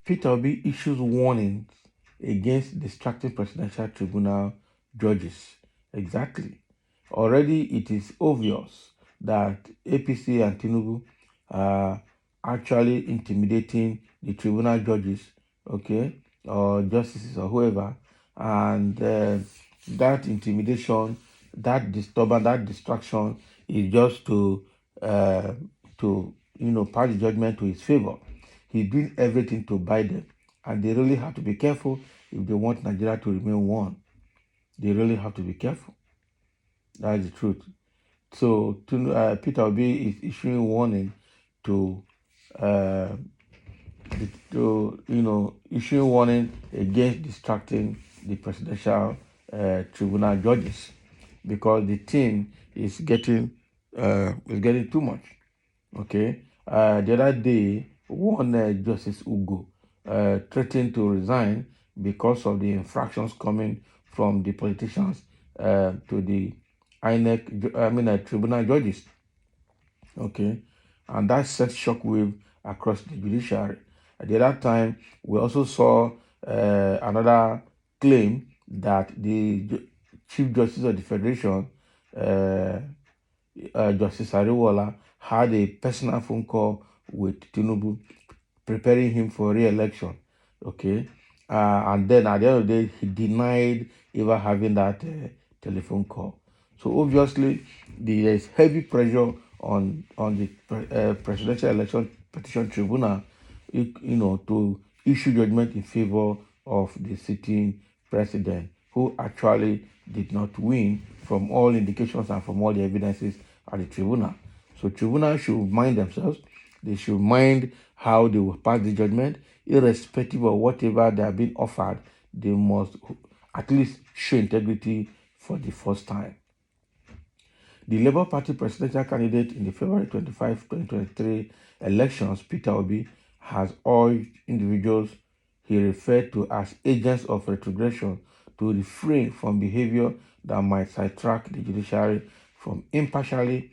Peter Obi issues warnings against distracting presidential tribunal judges. Exactly. Already it is obvious that APC and Tinubu are actually intimidating the tribunal judges, okay, or justices or whoever, and that intimidation, that disturbance, that distraction is just uh, to pass the judgment to his favor. He's doing everything to buy them, and they really have to be careful if they want Nigeria to remain one. They really have to be careful. That's the truth. So Peter Obi is issuing warning to uh, issuing warning against distracting the presidential tribunal judges because the thing is getting too much. Okay. The other day, one Justice Ugo threatened to resign because of the infractions coming from the politicians to the tribunal judges. Okay, and that sent shockwave across the judiciary. At the other time, we also saw another claim that the Chief Justice of the Federation, Justice Ariwola, had a personal phone call with Tinubu, preparing him for re-election. Okay, and then at the end of the day, he denied ever having that telephone call. So obviously, there is heavy pressure on the Presidential Election Petition Tribunal, to issue judgment in favor of the sitting president, who actually did not win from all indications and from all the evidences at the tribunal. So tribunal should mind themselves. They should mind how they will pass the judgment, irrespective of whatever they are being offered. They must at least show integrity for the first time. The Labour Party presidential candidate in the February 25, 2023 elections, Peter Obi, has urged individuals he referred to as agents of retrogression to refrain from behavior that might sidetrack the judiciary from impartially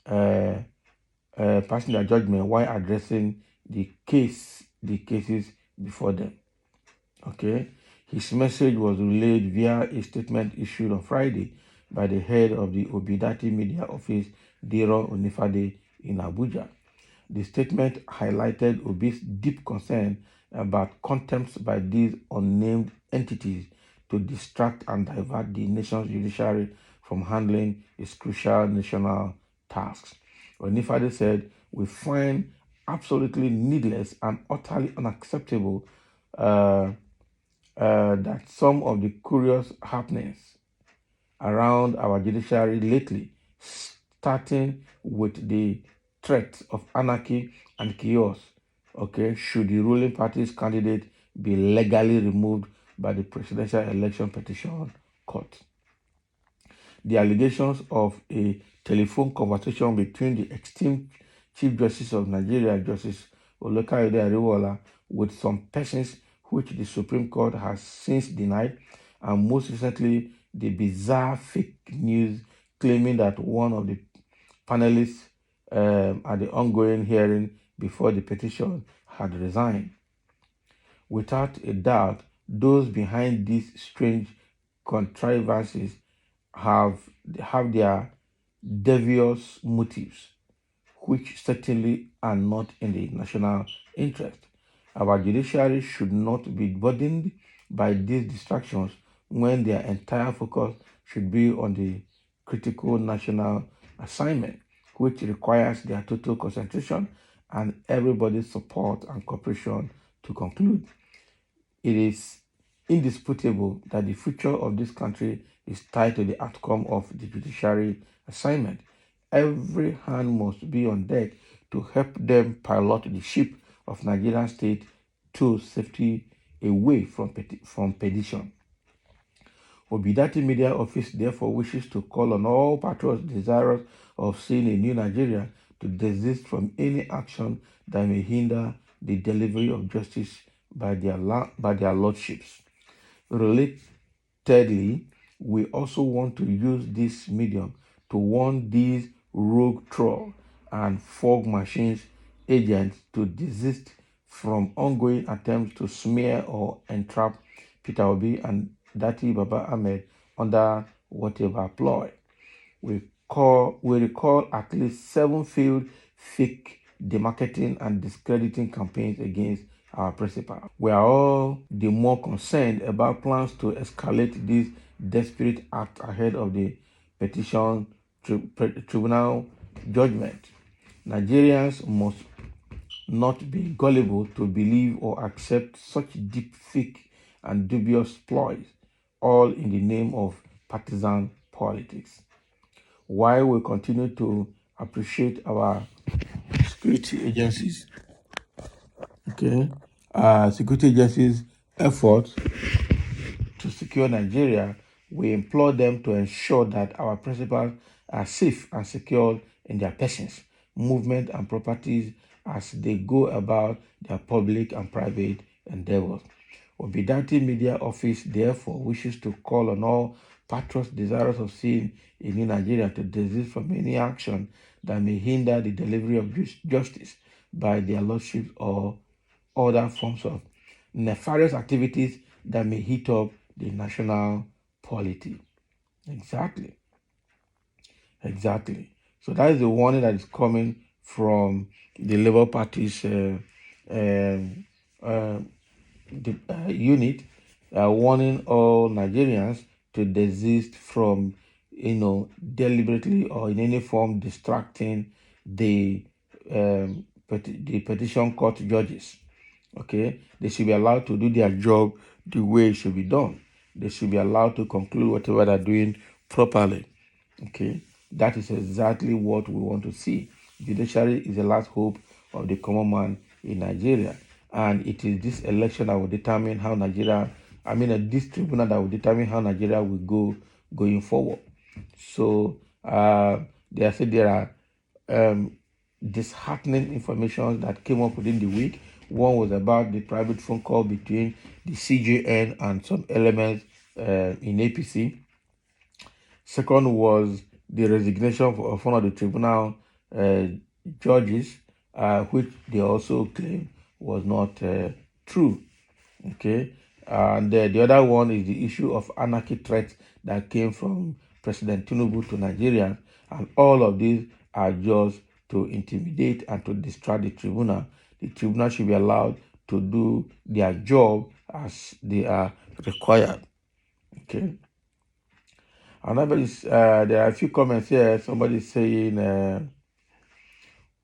passing their judgment while addressing the cases before them. Okay, his message was relayed via a statement issued on Friday by the head of the Obidati Media Office, Dero Onifade, in Abuja. The statement highlighted Obi's deep concern about contempt by these unnamed entities to distract and divert the nation's judiciary from handling its crucial national tasks. Onifade said, "We find absolutely needless and utterly unacceptable that some of the curious happenings around our judiciary lately, starting with the threat of anarchy and chaos, okay, should the ruling party's candidate be legally removed by the Presidential Election Petition Court." The allegations of a telephone conversation between the esteemed Chief Justice of Nigeria, Justice Olukayode Ariwola, with some persons which the Supreme Court has since denied, and most recently, the bizarre fake news claiming that one of the panelists at the ongoing hearing before the petition had resigned. Without a doubt, those behind these strange controversies have their devious motives, which certainly are not in the national interest. Our judiciary should not be burdened by these distractions when their entire focus should be on the critical national assignment, which requires their total concentration and everybody's support and cooperation to conclude. It is indisputable that the future of this country is tied to the outcome of the judiciary assignment. Every hand must be on deck to help them pilot the ship of Nigerian state to safety away from perdition. Obidati Media Office therefore wishes to call on all patriots desirous of seeing a new Nigeria to desist from any action that may hinder the delivery of justice by their lordships. Relatedly, we also want to use this medium to warn these rogue trolls and fog machines agents to desist from ongoing attempts to smear or entrap Peter Obi and Dati Baba Ahmed under whatever ploy. We recall at least 7 failed fake demarketing and discrediting campaigns against our principal. We are all the more concerned about plans to escalate this desperate act ahead of the petition tribunal judgment. Nigerians must not be gullible to believe or accept such deep, fake, and dubious ploys, all in the name of partisan politics. While we continue to appreciate our security agencies, security agencies' efforts to secure Nigeria, we implore them to ensure that our principals are safe and secure in their persons, movement, and properties as they go about their public and private endeavors. Obidati Media Office therefore wishes to call on all patriots desirous of seeing a new Nigeria to desist from any action that may hinder the delivery of justice by their lordships or other forms of nefarious activities that may heat up the national polity. Exactly. So that is the warning that is coming from the Labour Party's unit, warning all Nigerians to desist from, deliberately or in any form distracting the petition court judges. Okay, they should be allowed to do their job the way it should be done. They should be allowed to conclude whatever they're doing properly. Okay, that is exactly what we want to see. Judiciary is the last hope of the common man in Nigeria, and it is this election that will determine how Nigeria, this tribunal that will determine how Nigeria will go going forward. So they said there are disheartening information that came up within the week. One was about the private phone call between the CJN and some elements in APC. Second was the resignation of one of the tribunal judges, which they also claim was not true. Okay, and the other one is the issue of anarchy threats that came from President Tinubu to Nigeria, and all of these are just to intimidate and to distract the tribunal. The tribunal should be allowed to do their job as they are required. Okay. Another is there are a few comments here. Somebody is saying,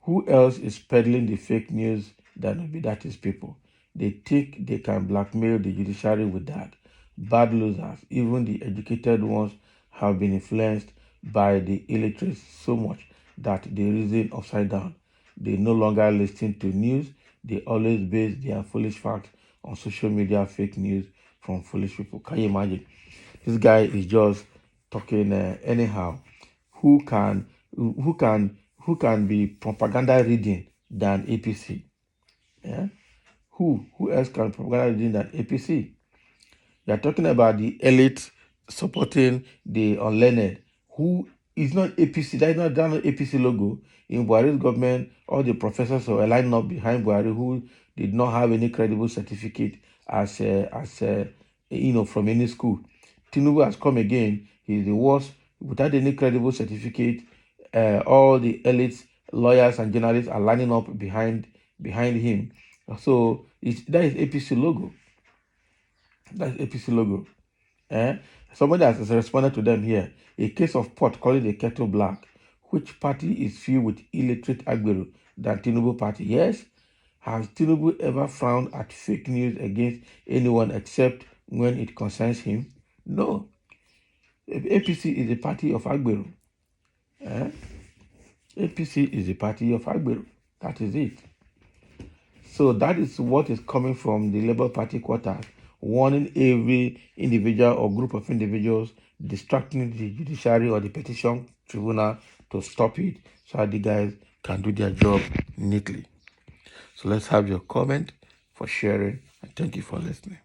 who else is peddling the fake news than Obidati's people? They think they can blackmail the judiciary with that. Bad losers, even the educated ones, have been influenced by the illiterate so much that they reason upside down. They no longer listen to news. They always base their foolish facts on social media fake news from foolish people. Can you imagine? This guy is just talking anyhow. Who can be propaganda reading than APC? Yeah. Who else can propaganda reading than APC? You are talking about the elite supporting the unlearned. Who is not APC? That is not APC logo. In Buhari's government, all the professors were lined up behind Buhari who did not have any credible certificate as from any school. Tinubu has come again. He's the worst without any credible certificate. All the elites, lawyers, and journalists are lining up behind him. So that is APC logo. That's APC logo. Somebody has responded to them here. A case of pot calling the kettle black. Which party is filled with illiterate Agbero than Tinubu party? Yes. Has Tinubu ever frowned at fake news against anyone except when it concerns him? No. APC is a party of Agbero. APC is a party of Agbero. That is it. So that is what is coming from the Labour Party quarters, warning every individual or group of individuals distracting the judiciary or the petition tribunal to stop it so that the guys can do their job neatly. So let's have your comment for sharing, and thank you for listening.